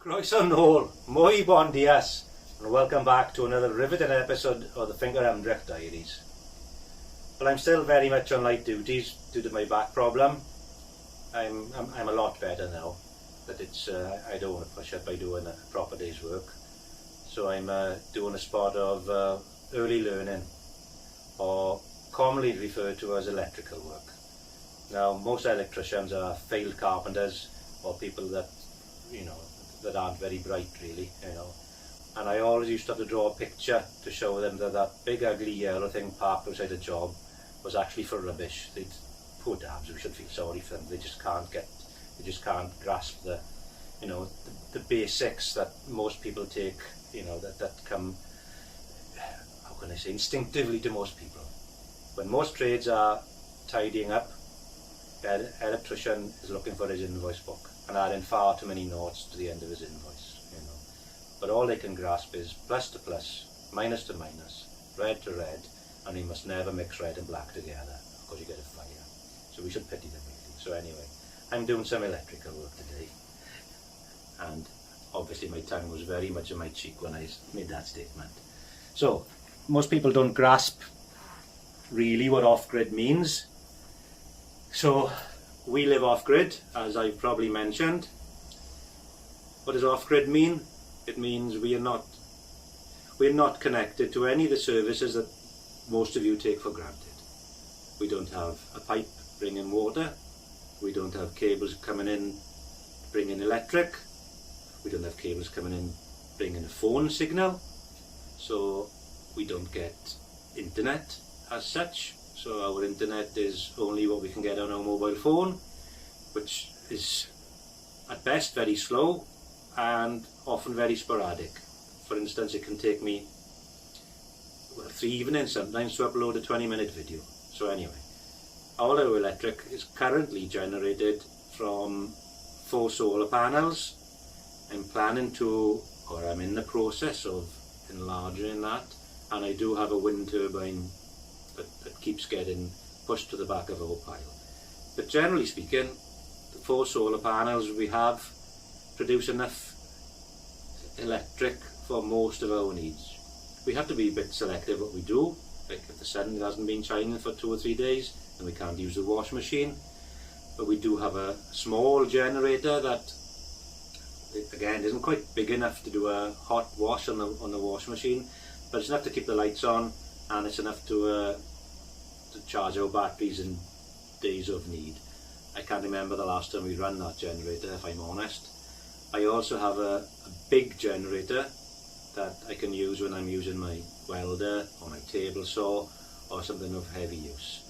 Croeso nôl, muy bon dias, and welcome back to another riveting episode of the Finger Ymdrech Diaries. Well, I'm still very much on light duties due to my back problem. I'm a lot better now, but I don't want to push it by doing a proper day's work. So I'm doing a spot of early learning, or commonly referred to as electrical work. Now, most electricians are failed carpenters or people that aren't very bright, really, and I always used to have to draw a picture to show them that big ugly yellow thing parked outside a job was actually for rubbish. Poor dabs, we should feel sorry for them. They just can't grasp the basics that most people take, that come, how can I say, instinctively to most people. When most trades are tidying up, the electrician is looking for his invoice book and adding far too many notes to the end of his invoice, But all they can grasp is plus to plus, minus to minus, red to red, and he must never mix red and black together because you get a fire. So we should pity them, really. So anyway, I'm doing some electrical work today, and obviously my tongue was very much in my cheek when I made that statement. So most people don't grasp really what off-grid means. So we live off-grid, as I've probably mentioned. What does off-grid mean? It means we're not connected to any of the services that most of you take for granted. We don't have a pipe bringing water. We don't have cables coming in bringing electric. We don't have cables coming in bringing a phone signal. So we don't get internet as such. So our internet is only what we can get on our mobile phone, which is at best very slow and often very sporadic. For instance, it can take me 3 evenings sometimes to upload a 20-minute video. So anyway, all our electric is currently generated from 4 solar panels. I'm in the process of enlarging that, and I do have a wind turbine that keeps getting pushed to the back of our pile. But generally speaking, the 4 solar panels we have produce enough electric for most of our needs. We have to be a bit selective what we do. Like if the sun hasn't been shining for 2 or 3 days, then we can't use the wash machine. But we do have a small generator that, again, isn't quite big enough to do a hot wash on the wash machine, but it's enough to keep the lights on, and it's enough to charge our batteries in days of need. I can't remember the last time we ran that generator, if I'm honest. I also have a big generator that I can use when I'm using my welder or my table saw or something of heavy use.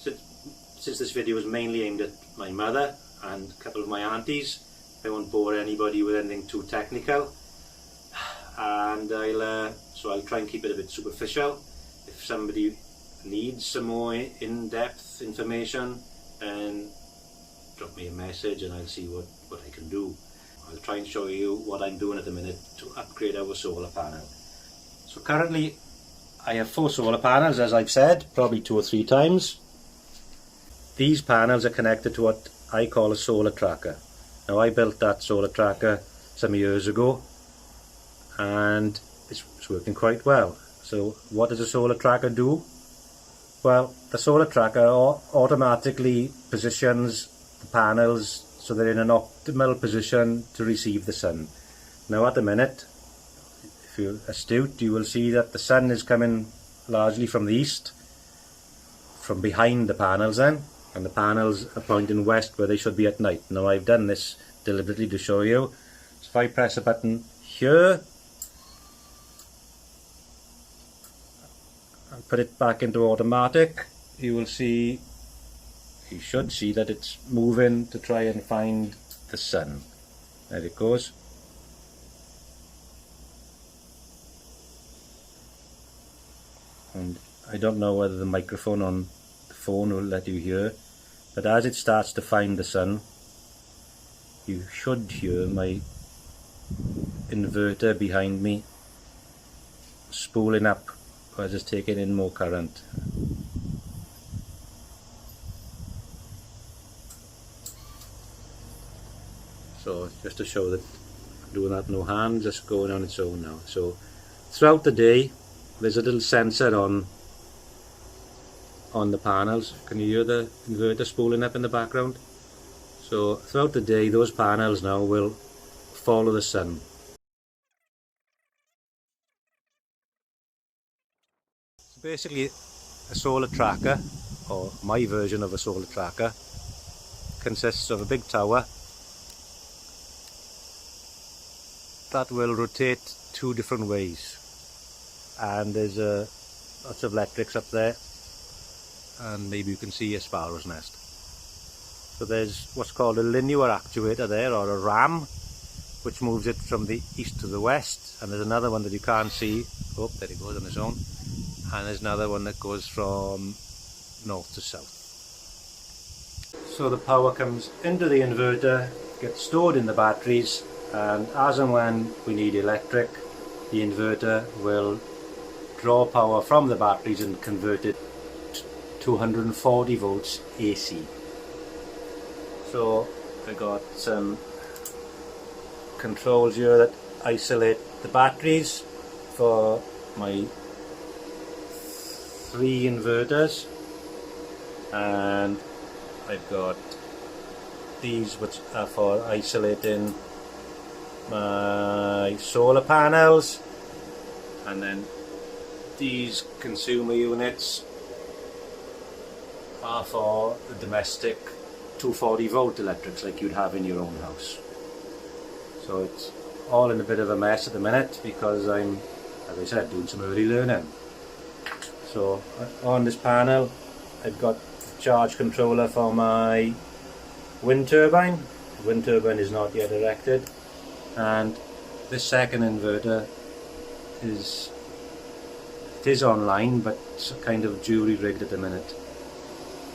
Since this video is mainly aimed at my mother and a couple of my aunties, I won't bore anybody with anything too technical, and I'll try and keep it a bit superficial. If somebody needs some more in-depth information, then drop me a message and I'll see what I can do. I'll try and show you what I'm doing at the minute to upgrade our solar panel. So currently I have 4 solar panels, as I've said, probably 2 or 3 times. These panels are connected to what I call a solar tracker. Now, I built that solar tracker some years ago, and it's working quite well. So what does a solar tracker do? Well, the solar tracker automatically positions the panels so they're in an optimal position to receive the sun. Now at the minute, if you're astute, you will see that the sun is coming largely from the east, from behind the panels then, and the panels are pointing west where they should be at night. Now I've done this deliberately to show you. So if I press a button here, and put it back into automatic, you should see that it's moving to try and find the sun. There it goes. And I don't know whether the microphone on the phone will let you hear, but as it starts to find the sun, you should hear my inverter behind me spooling up as it's taking in more current. So just to show that doing that no hand, just going on its own now. So throughout the day there's a little sensor on the panels. Can you hear the inverter spooling up in the background? So throughout the day those panels now will follow the sun. So basically a solar tracker, or my version of a solar tracker, consists of a big tower that will rotate 2 different ways, and there's lots of electrics up there, and maybe you can see a sparrow's nest. So there's what's called a linear actuator there, or a ram, which moves it from the east to the west, and there's another one that you can't see. Oh, there it goes on its own. And there's another one that goes from north to south. So the power comes into the inverter, gets stored in the batteries, and as and when we need electric, the inverter will draw power from the batteries and convert it to 240 volts AC. So I got some controls here that isolate the batteries for my 3 inverters, and I've got these which are for isolating my solar panels, and then these consumer units are for the domestic 240 volt electrics like you'd have in your own house. So it's all in a bit of a mess at the minute because I'm, as I said, doing some early learning. So on this panel I've got the charge controller for my wind turbine. The wind turbine is not yet erected, and this second inverter is online, but it's kind of jury rigged at the minute,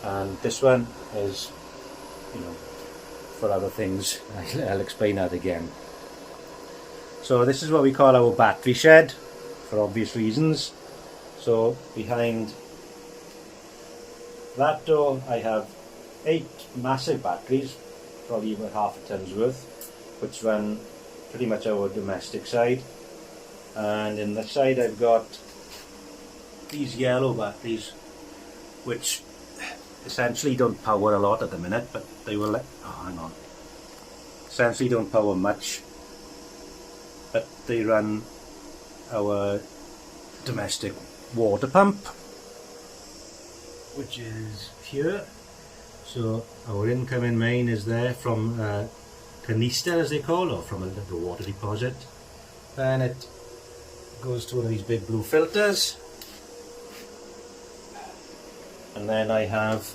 and this one is, you know, for other things. I'll explain that again. So this is what we call our battery shed, for obvious reasons. So behind that door I have 8 massive batteries, probably about half a ton's worth, which run pretty much our domestic side, and in the side I've got these yellow batteries which essentially don't power a lot at the minute, but they will essentially don't power much, but they run our domestic water pump, which is here. So our incoming main is there from canister, as they call, or from the water deposit. Then it goes to one of these big blue filters, and then I have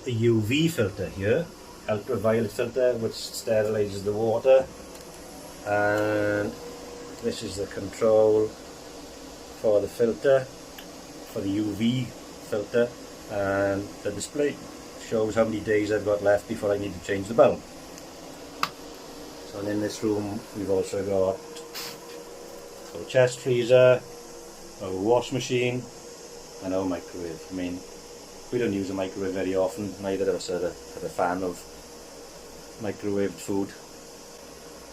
a UV filter here, ultraviolet filter, which sterilizes the water, and this is the control for the filter, for the UV filter, and the display shows how many days I've got left before I need to change the bulb. So in this room we've also got our chest freezer, our wash machine, and our microwave. I mean, we don't use a microwave very often, neither of us are a fan of microwaved food.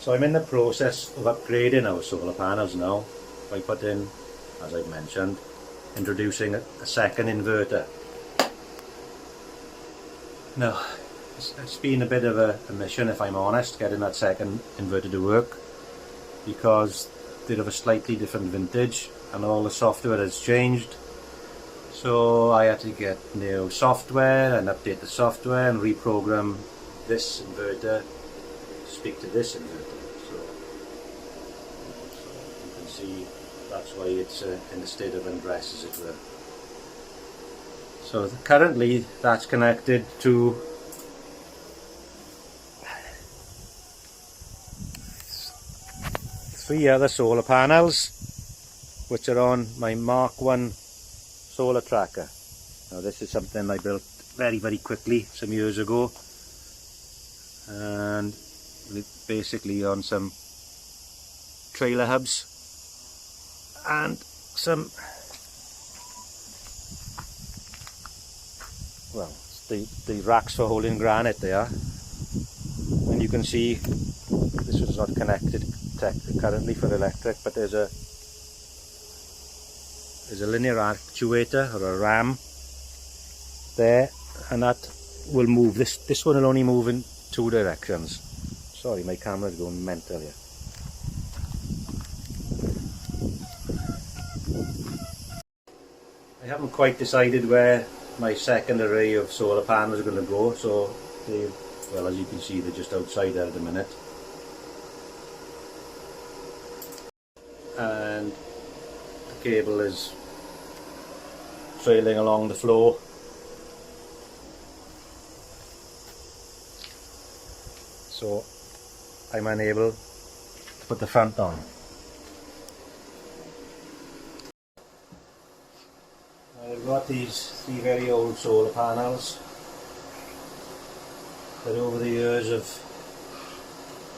So I'm in the process of upgrading our solar panels now by putting, as I've mentioned, introducing a second inverter. Now, it's been a bit of a mission, if I'm honest, getting that second inverter to work, because they're of a slightly different vintage and all the software has changed. So I had to get new software and update the software and reprogram this inverter to speak to this inverter. So you can see that's why it's in a state of undress, as it were. So currently that's connected to three other solar panels which are on my Mark 1 solar tracker. Now this is something I built very quickly some years ago, and basically on some trailer hubs and some, well, the racks for holding granite there, and you can see this one's not connected currently for electric, but there's a linear actuator or a ram there, and that will move. This one will only move in 2 directions. Sorry, my camera's going mental here. I haven't quite decided where my second array of solar panels are going to go, so well, as you can see, they're just outside there at the minute. And the cable is trailing along the floor. So I'm unable to put the front on. I've got these 3 very old solar panels that over the years have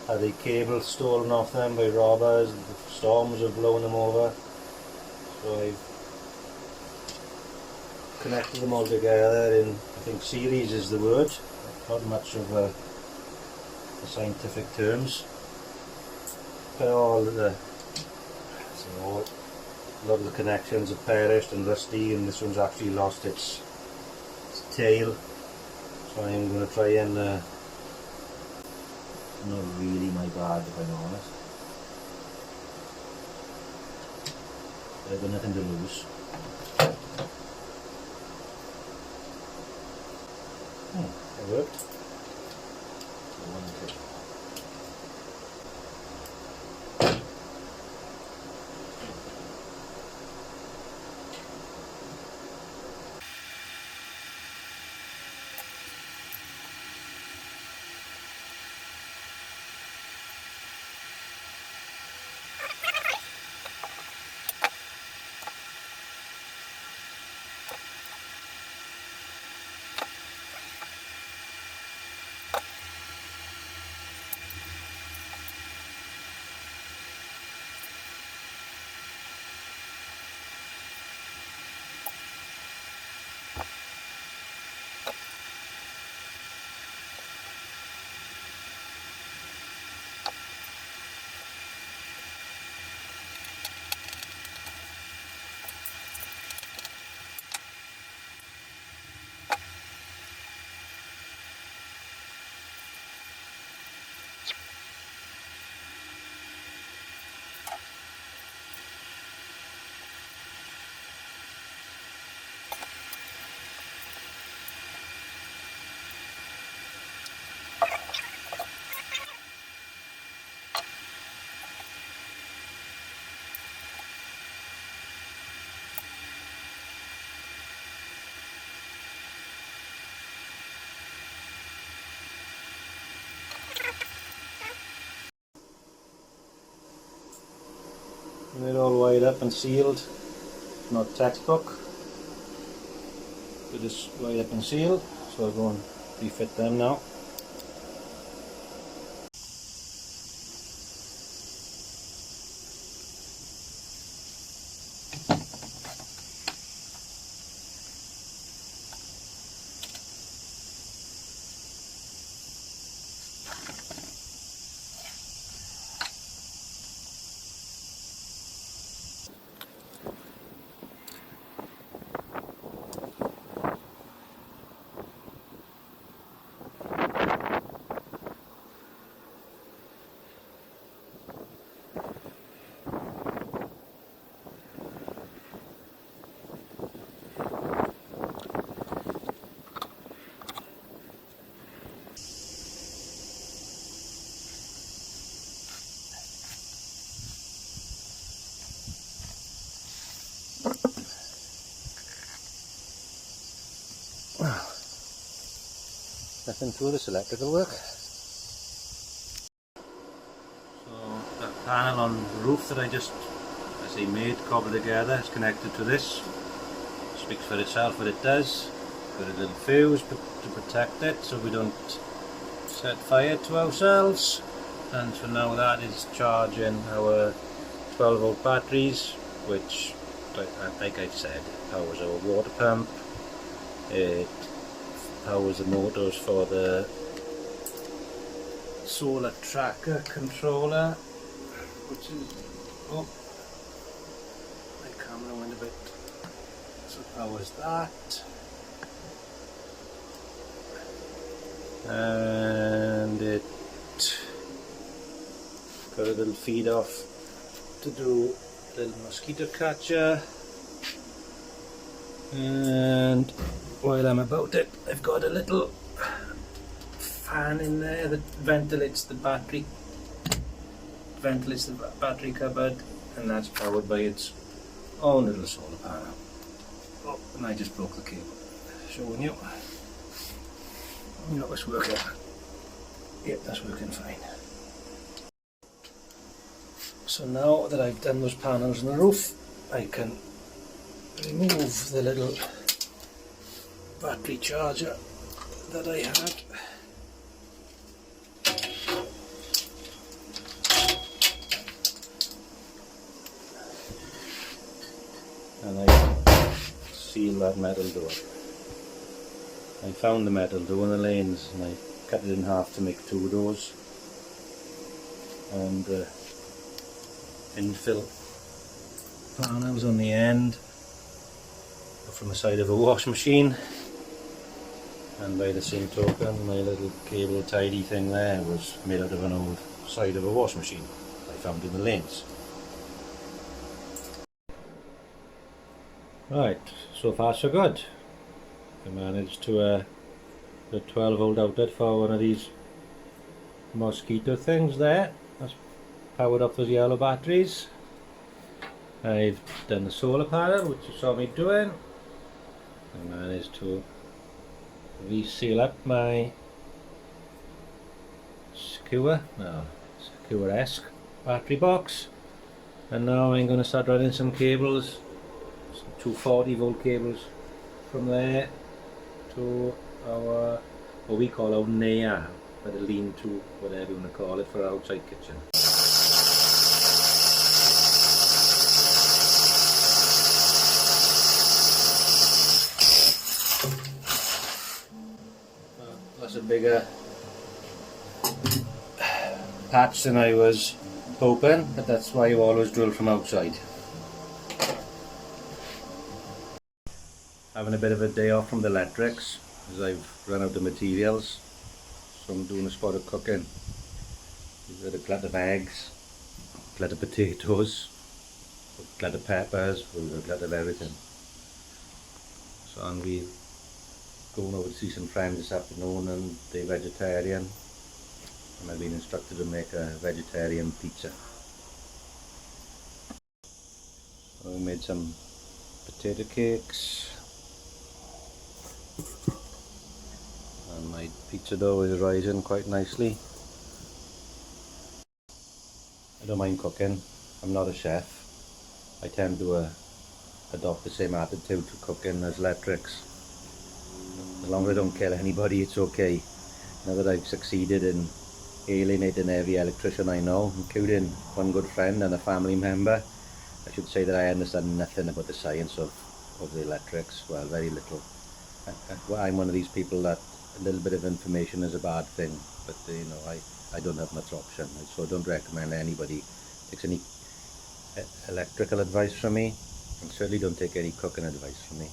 had the cables stolen off them by robbers. The storms have blown them over, so I've connected them all together in, I think series is the word, not much of the scientific terms, but a lot of the connections have perished and rusty, and this one's actually lost its tail, so I'm going to try and not really my bad, if I'm honest, but I've got nothing to lose. It worked. And they're all wired up and sealed, not textbook, they're just wired up and sealed, so I'll go and refit them now. Nothing through this electrical work. So that panel on the roof that I made, cobbled together, is connected to this. Speaks for itself what it does. Got a little fuse to protect it so we don't set fire to ourselves. And for now that is charging our 12 volt batteries, which like I've said, powers our water pump. It powers the motors for the solar tracker controller, which is, oh, my camera went a bit, so powers that, and it got a little feed off to do a little mosquito catcher. And while I'm about it, I've got a little fan in there that ventilates the battery cupboard, and that's powered by its own little solar panel. Oh, and I just broke the cable. Showing you. No, it's working. Yep, that's working fine. So now that I've done those panels on the roof, I can remove the little battery charger that I had. And I seal that metal door. I found the metal door in the lanes and I cut it in half to make 2 of those, and infill panels on the end from the side of a wash machine, and by the same token my little cable tidy thing there was made out of an old side of a wash machine I found in the lanes. Right, so far so good. I managed to the 12 volt outlet for one of these mosquito things there. That's powered up those yellow batteries. I've done the solar panel, which you saw me doing. I managed to reseal up my skewer-esque battery box, and now I'm going to start running some cables, some 240 volt cables from there to our, what we call our NEA, or the lean-to, whatever you want to call it, for our outside kitchen. That's a bigger patch than I was hoping, but that's why you always drill from outside. Having a bit of a day off from the electrics as I've run out of materials, so I'm doing a spot of cooking. We've got a glut of eggs, a glut of potatoes, a glut of peppers, we've got a glut of everything. So I'm going over to see some friends this afternoon, and they're vegetarian, and I've been instructed to make a vegetarian pizza. So I made some potato cakes, and my pizza dough is rising quite nicely. I don't mind cooking. I'm not a chef. I tend to adopt the same attitude to cooking as electrics. As long as I don't kill anybody, it's okay. Now that I've succeeded in alienating every electrician I know, including one good friend and a family member, I should say that I understand nothing about the science of the electrics. Well, very little. I'm one of these people that a little bit of information is a bad thing, but you know, I don't have much option, so I don't recommend anybody takes any electrical advice from me, and certainly don't take any cooking advice from me.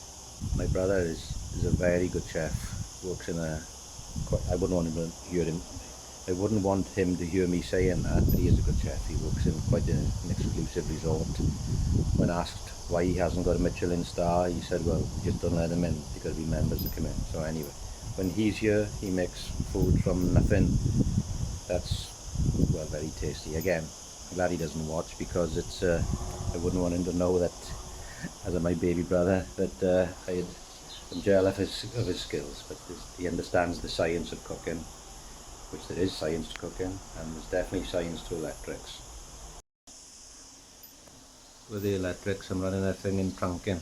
My brother is a very good chef. Works in a, I wouldn't want him to hear me saying that, but he is a good chef. He works in quite an exclusive resort. When asked why he hasn't got a Michelin star, he said, well, just don't let him in, because we members to come in. So anyway, when he's here, he makes food from nothing that's, well, very tasty. Again, I'm glad he doesn't watch, because it's I wouldn't want him to know that, as my baby brother, that I'm jealous of his skills, but he understands the science of cooking, which there is science to cooking, and there's definitely science to electrics. With the electrics, I'm running a thing in trunking.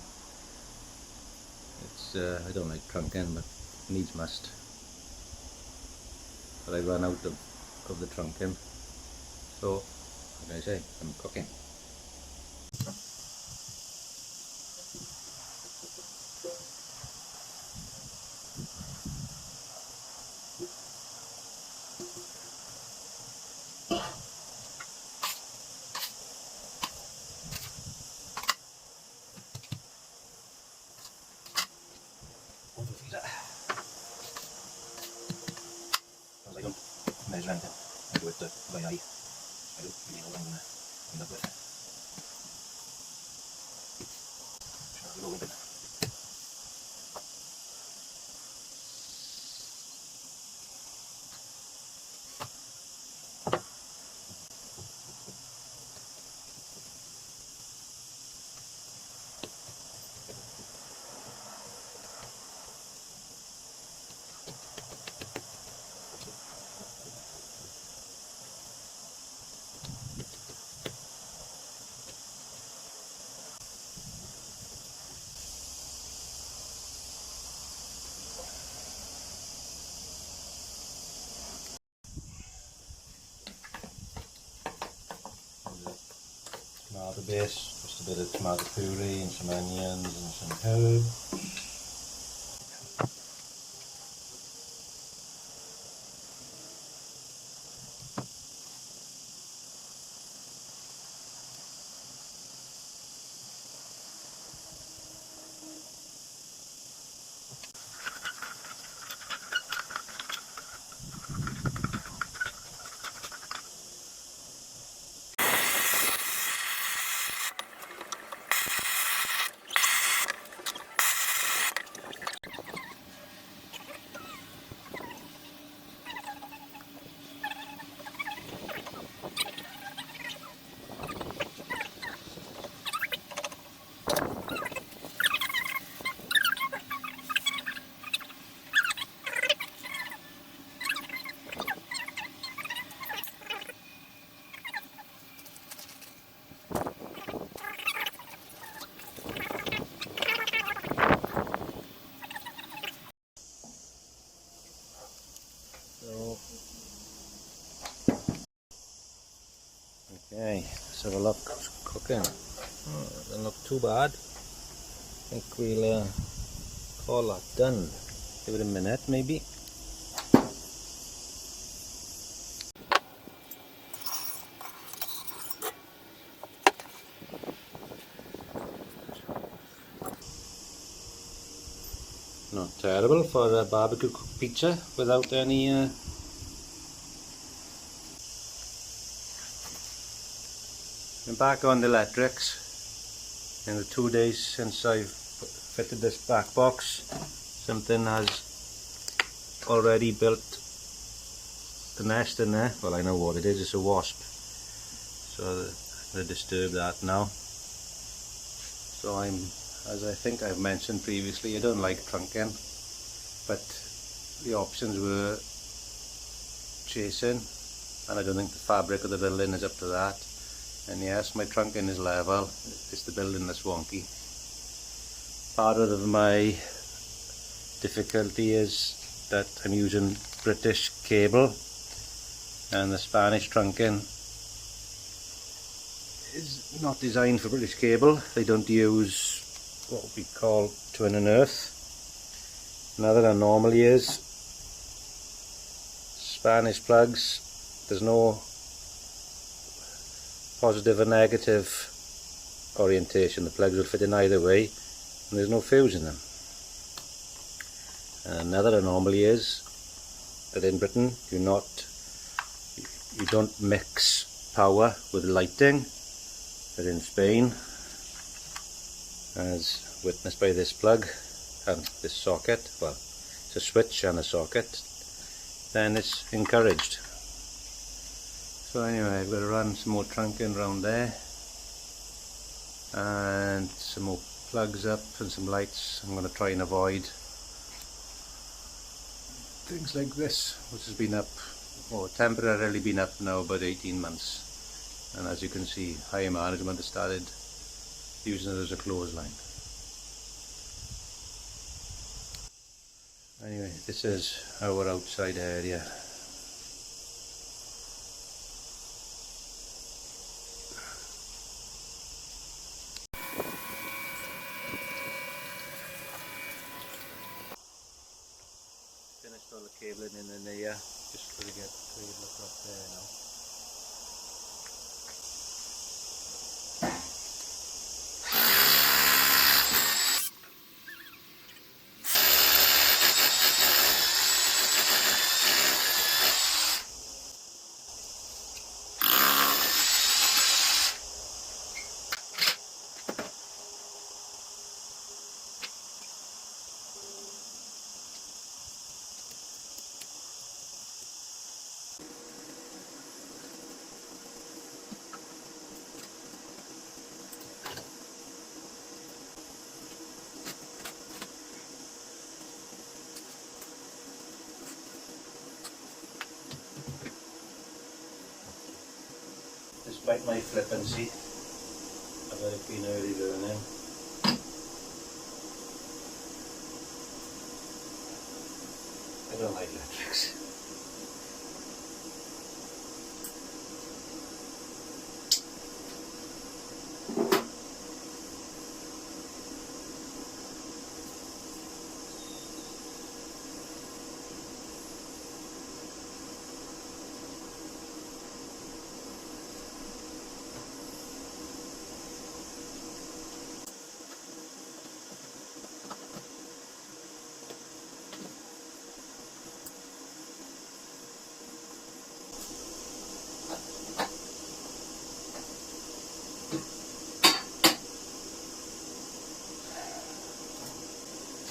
It's I don't like trunking, but needs must. But I run out of the trunking, so what can I say? I'm cooking. or anything. I do it by eye. I don't really know what I'm going to end up with. Shall we go with it? Tomato base, just a bit of tomato puree and some onions and some herb. Okay, let's have a look. It's cooking. Oh, it doesn't look too bad. I think we'll call that done. Give it a minute maybe. Not terrible for a barbecue cooked pizza without any I'm back on the electrics. In the 2 days since I've fitted this back box, something has already built the nest in there. Well, I know what it is, it's a wasp. So I'm going to disturb that now. So as I think I've mentioned previously, I don't like trunking, but the options were chasing, and I don't think the fabric of the building is up to that. And yes, my trunking is level, it's the building that's wonky. Part of my difficulty is that I'm using British cable, and the Spanish trunking is not designed for British cable. They don't use what we call twin and earth. Another anomaly is Spanish plugs, there's no positive or negative orientation. The plugs will fit in either way, and there's no fuse in them. And another anomaly is that in Britain you don't mix power with lighting, but in Spain, as witnessed by this plug and this socket, well, it's a switch and a socket, then it's encouraged. So anyway, I've got to run some more trunking around there, and some more plugs up and some lights. I'm going to try and avoid things like this, which has been up, or temporarily been up now about 18 months. And as you can see, higher management has started using it as a clothesline. Anyway, this is our outside area. Finished all the cabling in there, just got to get the cable across there now. bite my flip and see about it being early learning. I don't like electrics.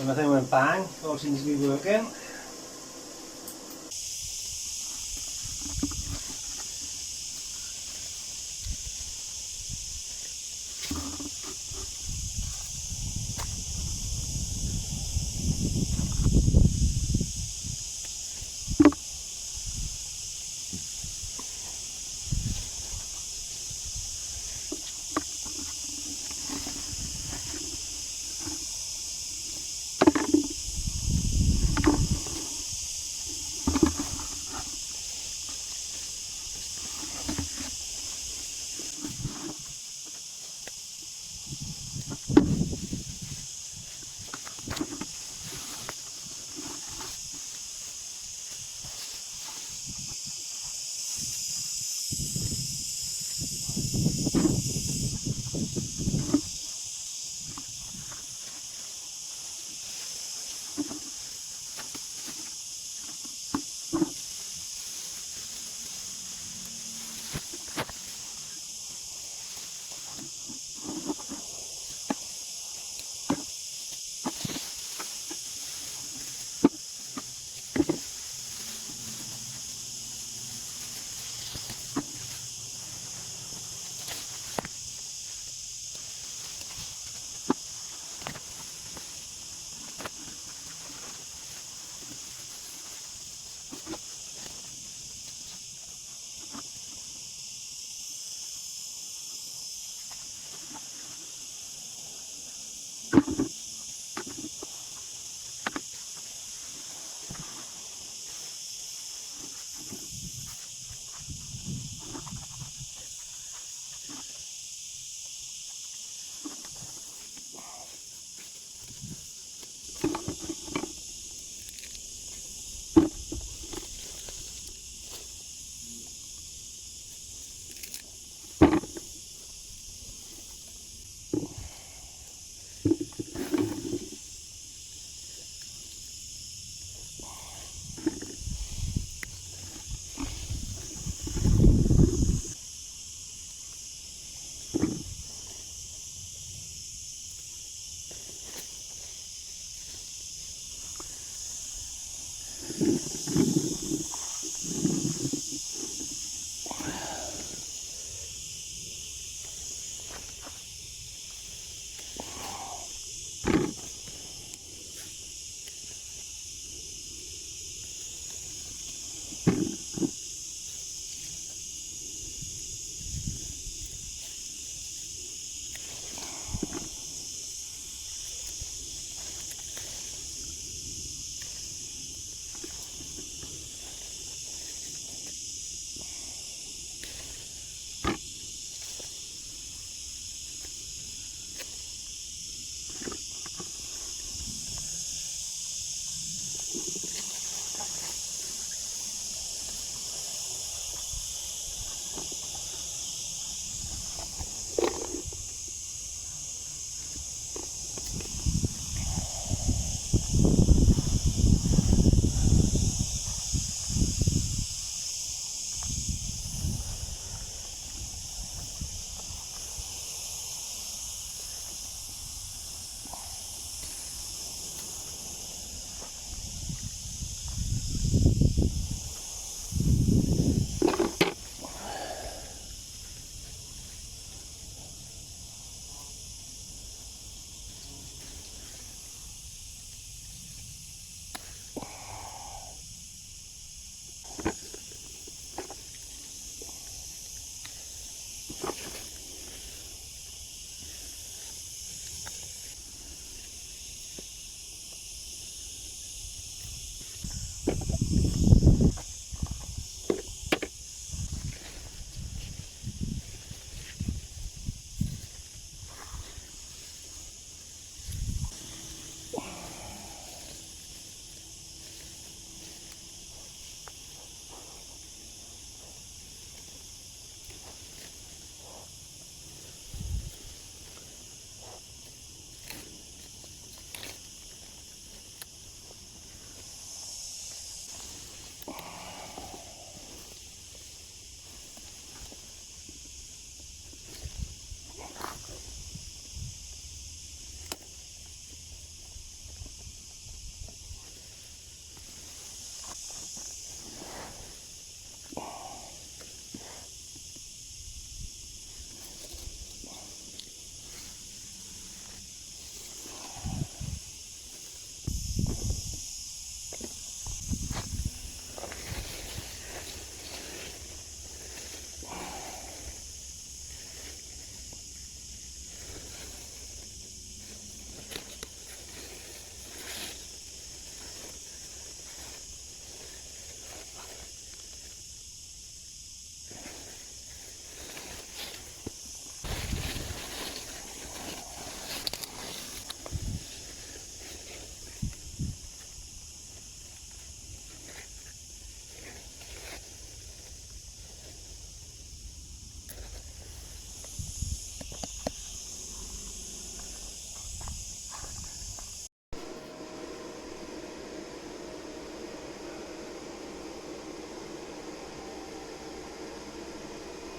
So nothing went bang, all seems to be working.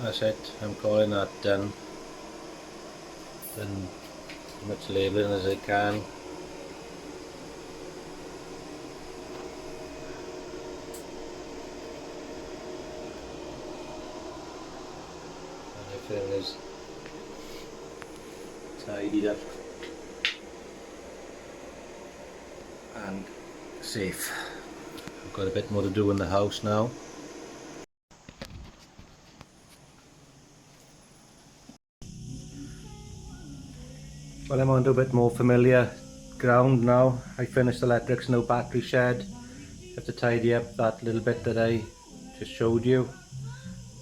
That's it, I'm calling that done. Done as much labelling as I can. And everything is tidied up and safe. I've got a bit more to do in the house now. Well, I'm on to a bit more familiar ground now. I finished the electrics, no battery shed. Have to tidy up that little bit that I just showed you.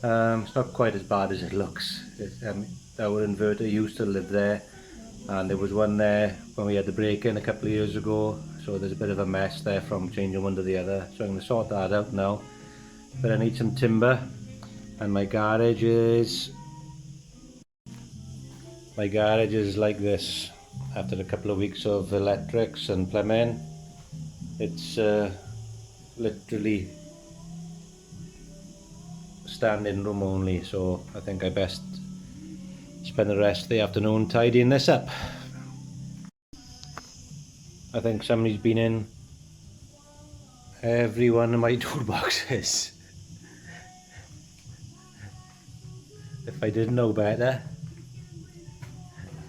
It's not quite as bad as it looks. Our inverter used to live there, and there was one there when we had the break-in a couple of years ago, so there's a bit of a mess there from changing one to the other, so I'm going to sort that out now. But I need some timber, and my garage is like this. After a couple of weeks of electrics and plumbing, it's literally standing room only, so I think I best spend the rest of the afternoon tidying this up. I think somebody's been in every one of my toolboxes. If I didn't know better,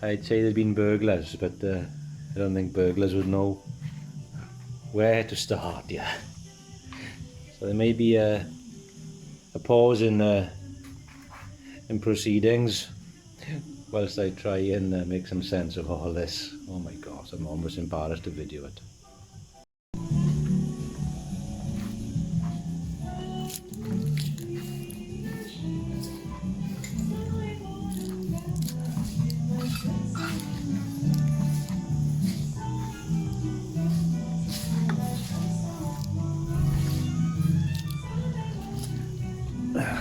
I'd say there'd been burglars, but I don't think burglars would know where to start. Yeah, so there may be a pause in proceedings whilst I try and make some sense of all this. Oh my gosh, I'm almost embarrassed to video it.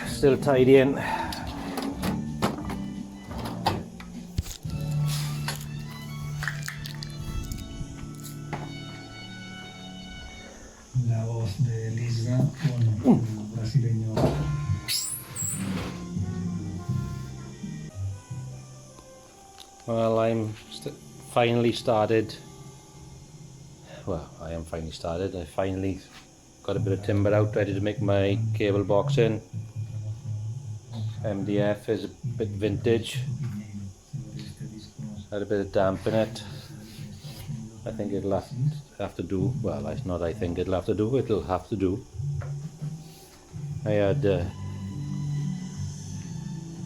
Still tidying. La voz de Lisa con el brasileño. Well, I'm finally started. Well, I am finally started. I finally got a bit of timber out, ready to make my cable box in. MDF is a bit vintage. Had a bit of damp in it. I think it'll have to do. Well, it's not I think it'll have to do. It'll have to do. I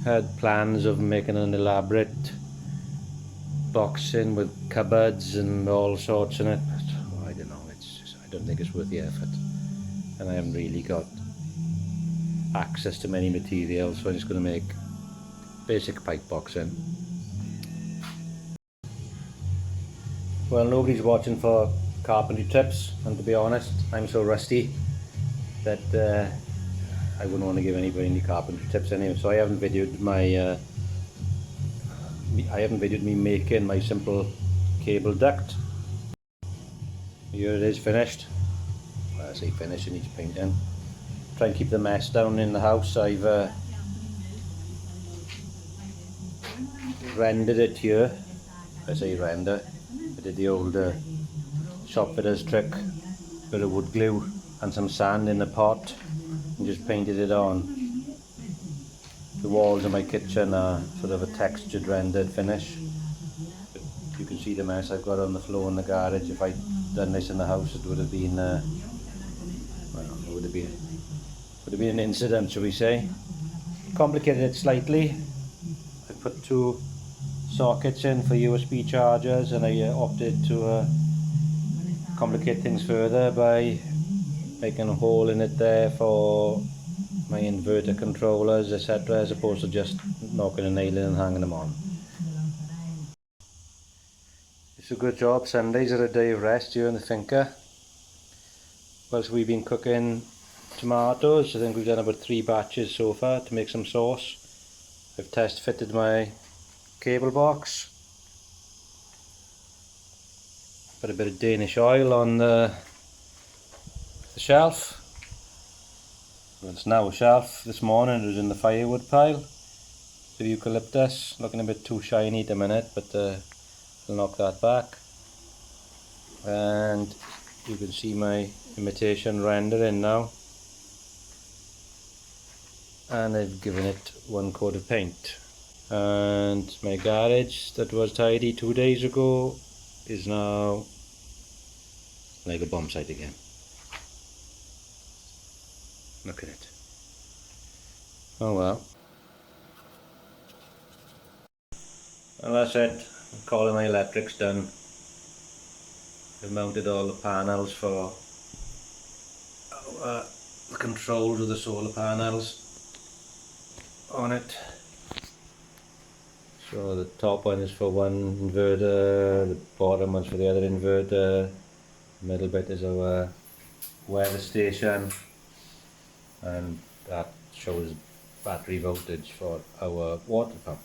had plans of making an elaborate box in with cupboards and all sorts in it, but I don't know. I don't think it's worth the effort, and I haven't really got access to many materials, so I'm just going to make basic pipe box in. Well, nobody's watching for carpentry tips, and to be honest, I'm so rusty that I wouldn't want to give anybody any carpentry tips anyway. So I haven't videoed me making my simple cable duct. Here it is finished. Well, I say finished, it needs painting. Try and keep the mess down in the house. I've rendered it here. I say render. I did the old shop fitters trick. Bit of wood glue and some sand in the pot and just painted it on. The walls of my kitchen are sort of a textured rendered finish. But you can see the mess I've got on the floor in the garage. If I'd done this in the house, it would have been well, it would have been an incident, shall we say. Complicated it slightly. I put 2 sockets in for USB chargers, and I opted to complicate things further by making a hole in it there for my inverter controllers, etc., as opposed to just knocking a nail in and hanging them on. It's a good job. Sundays are a day of rest here in the finca. Whilst we've been cooking tomatoes, I think we've done about 3 batches so far to make some sauce. I've test fitted my cable box. Put a bit of Danish oil on the shelf. Well, it's now a shelf. This morning it was in the firewood pile. The eucalyptus looking a bit too shiny at the minute, but I'll knock that back. And you can see my imitation rendering now, and I've given it one coat of paint. And my garage that was tidy 2 days ago is now like a bomb site again. Look at it. Oh well. Well, that's it. I'm calling my electrics done. I've mounted all the panels for the controls of the solar panels on it. So the top one is for one inverter, the bottom one's for the other inverter, the middle bit is our weather station, and that shows battery voltage for our water pump.